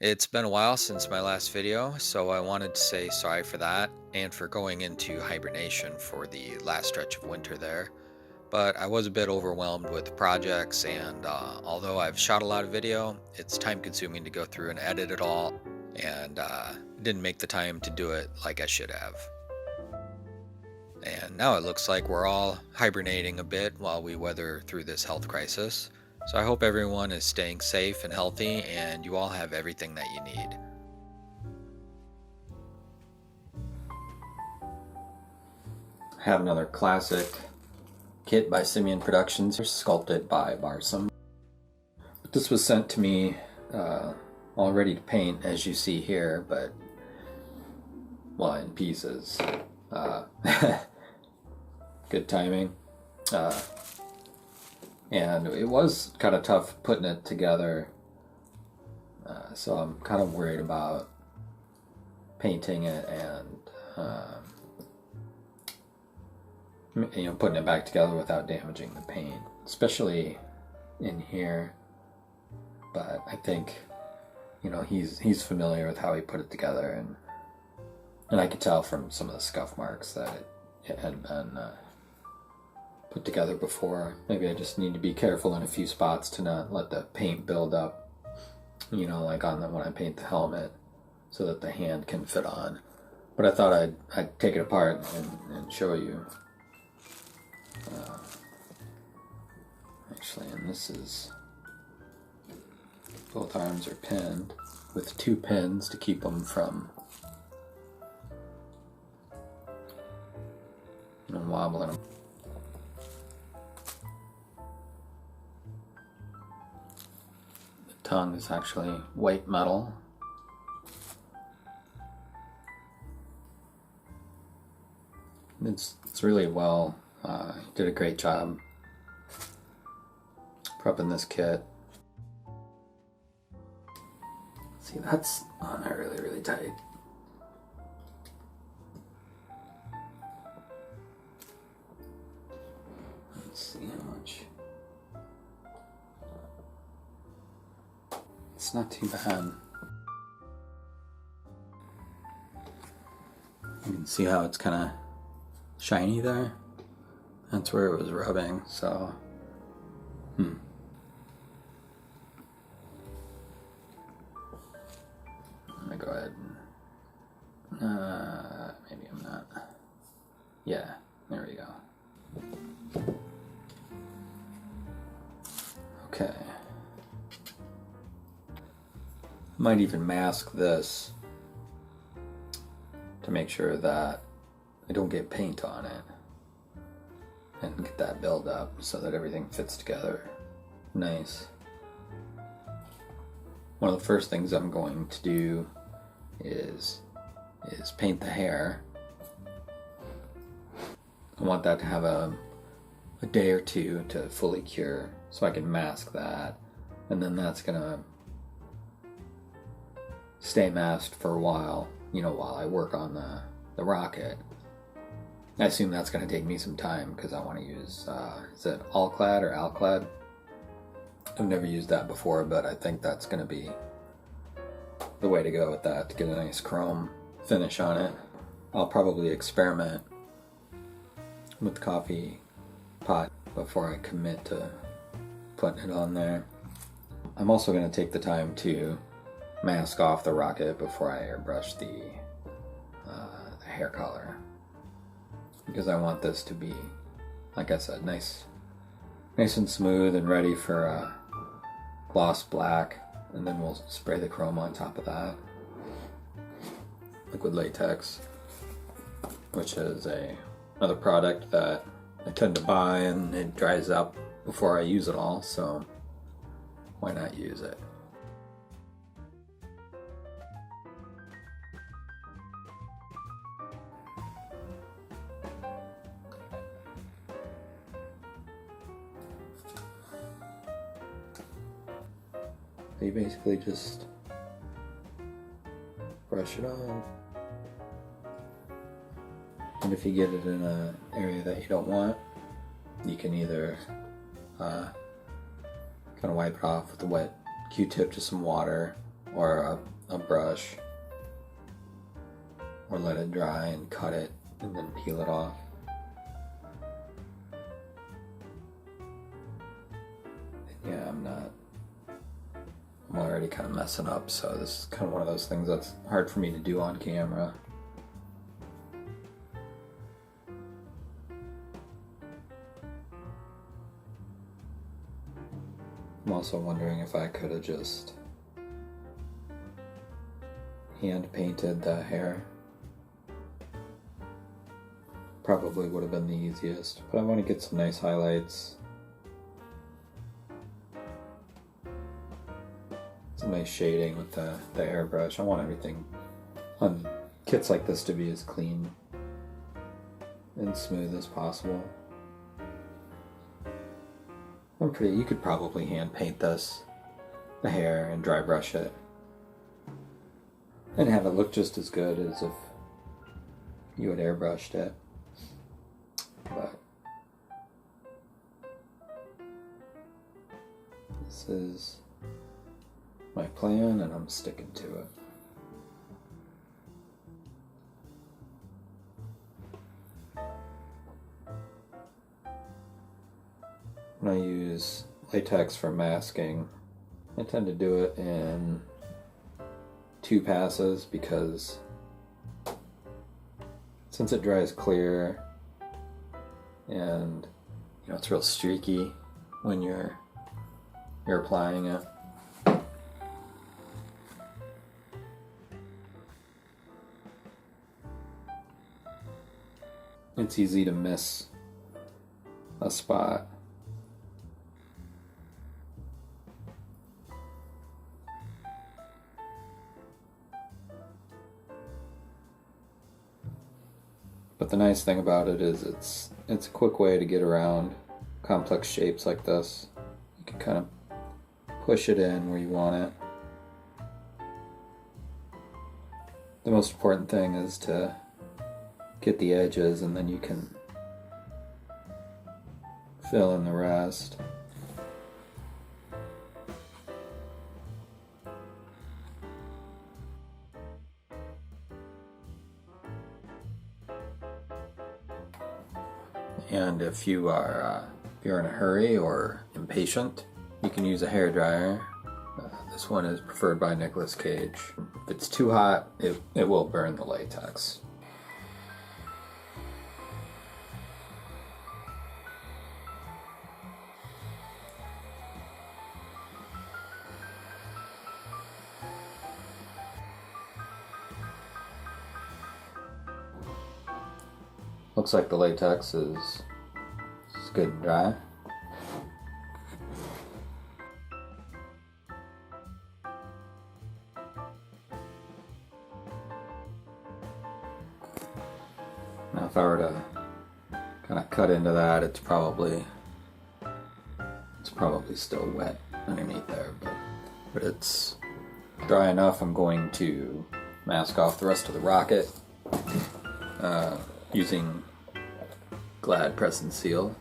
It's been a while since my last video, so I wanted to say sorry for that and for going into hibernation for the last stretch of winter there. But I was a bit overwhelmed with projects, and although I've shot a lot of video, it's time consuming to go through and edit it all, and didn't make the time to do it like I should have. And now it looks like we're all hibernating a bit while we weather through this health crisis. So I hope everyone is staying safe and healthy and you all have everything that you need. I have another classic kit by Simian Productions, sculpted by Barsom. This was sent to me all ready to paint, as you see here, but, well, in pieces. Good timing. And it was kind of tough putting it together, so I'm kind of worried about painting it and putting it back together without damaging the paint, especially in here. But I think he's familiar with how he put it together, and I could tell from some of the scuff marks that it had been put together before. Maybe I just need to be careful in a few spots to not let the paint build up, like when I paint the helmet, so that the hand can fit on. But I thought I'd take it apart and show you. Actually, and this is, both arms are pinned with 2 pins to keep them from wobbling them. Tongue is actually white metal. It's really well. Did a great job prepping this kit. See, that's on there really tight. Let's see how much. It's not too bad. You can see how it's kind of shiny there. That's where it was rubbing, so I'm gonna go ahead and maybe I'm not. Yeah, there we go. Okay. Might even mask this to make sure that I don't get paint on it and get that build up so that everything fits together nice. One of the first things I'm going to do is paint the hair. I want that to have a day or two to fully cure so I can mask that, and then that's gonna stay masked for a while, while I work on the rocket. I assume that's going to take me some time because I want to use, is it All-Clad or Alclad? I've never used that before, but I think that's going to be the way to go with that to get a nice chrome finish on it. I'll probably experiment with the coffee pot before I commit to putting it on there. I'm also going to take the time to mask off the rocket before I airbrush the hair color, because I want this to be, like I said, nice and smooth and ready for gloss black, and then we'll spray the chrome on top of that. Liquid latex, which is another product that I tend to buy, and it dries up before I use it all, so why not use it? You basically just brush it on, and if you get it in an area that you don't want, you can either kind of wipe it off with a wet Q-tip to some water, or a brush or let it dry and cut it and then peel it off. Yeah, I'm already kind of messing up, so this is kind of one of those things that's hard for me to do on camera. I'm also wondering if I could have just hand painted the hair. Probably would have been the easiest, but I want to get some nice highlights. Some nice shading with the airbrush. I want everything on kits like this to be as clean and smooth as possible. You could probably hand paint this, the hair, and dry brush it, and have it look just as good as if you had airbrushed it. But this is my plan, and I'm sticking to it. When I use latex for masking, I tend to do it in 2 passes because since it dries clear and it's real streaky when you're applying it. It's easy to miss a spot. But the nice thing about it is it's a quick way to get around complex shapes like this. You can kind of push it in where you want it. The most important thing is to get the edges, and then you can fill in the rest. And if you're in a hurry or impatient, you can use a hair dryer. This one is preferred by Nicolas Cage. If it's too hot, it will burn the latex. Looks like the latex is good and dry. Now if I were to kind of cut into that, it's probably still wet underneath there, but it's dry enough. I'm going to mask off the rest of the rocket using Glad Press and Seal.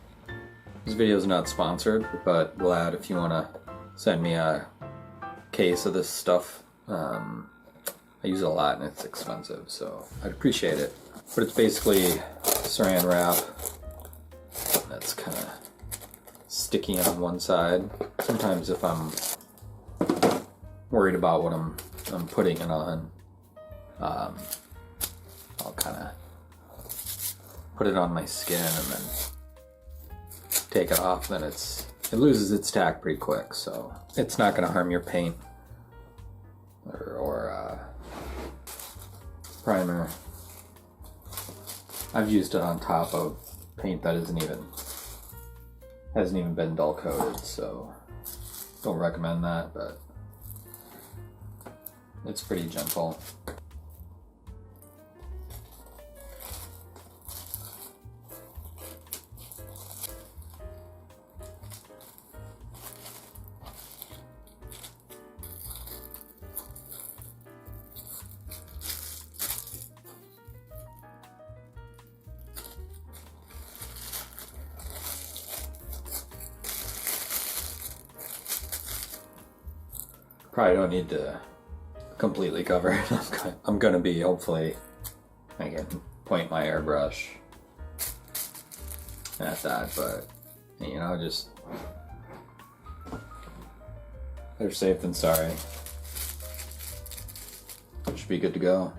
This video is not sponsored, but Glad, if you want to send me a case of this stuff, I use it a lot and it's expensive, so I'd appreciate it. But it's basically saran wrap that's kind of sticky on one side. Sometimes if I'm worried about what I'm putting it on, I'll kind of put it on my skin and then take it off. Then it loses its tack pretty quick, so it's not going to harm your paint or primer. I've used it on top of paint that hasn't even been dull coated, so don't recommend that, but it's pretty gentle. Probably don't need to completely covered. I'm gonna be, hopefully, I can point my airbrush at that, but you know, just better safe than sorry. Should be good to go.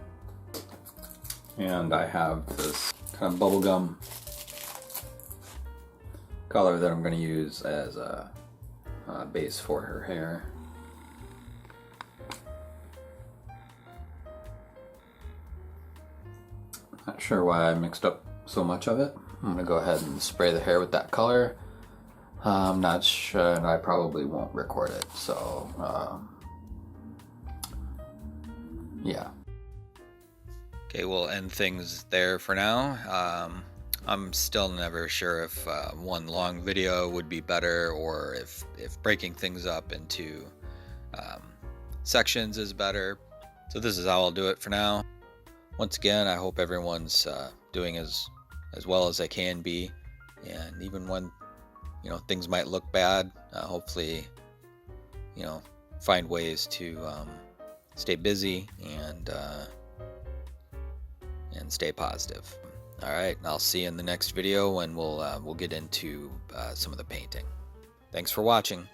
And I have this kind of bubblegum color that I'm going to use as a base for her hair. Not sure why I mixed up so much of it. I'm going to go ahead and spray the hair with that color. I'm not sure, and I probably won't record it, so yeah. Okay, we'll end things there for now. I'm still never sure if one long video would be better, or if breaking things up into sections is better. So this is how I'll do it for now. Once again, I hope everyone's doing as well as they can be, and even when, you know, things might look bad, hopefully, you know, find ways to stay busy and stay positive. All right, I'll see you in the next video when we'll get into some of the painting. Thanks for watching.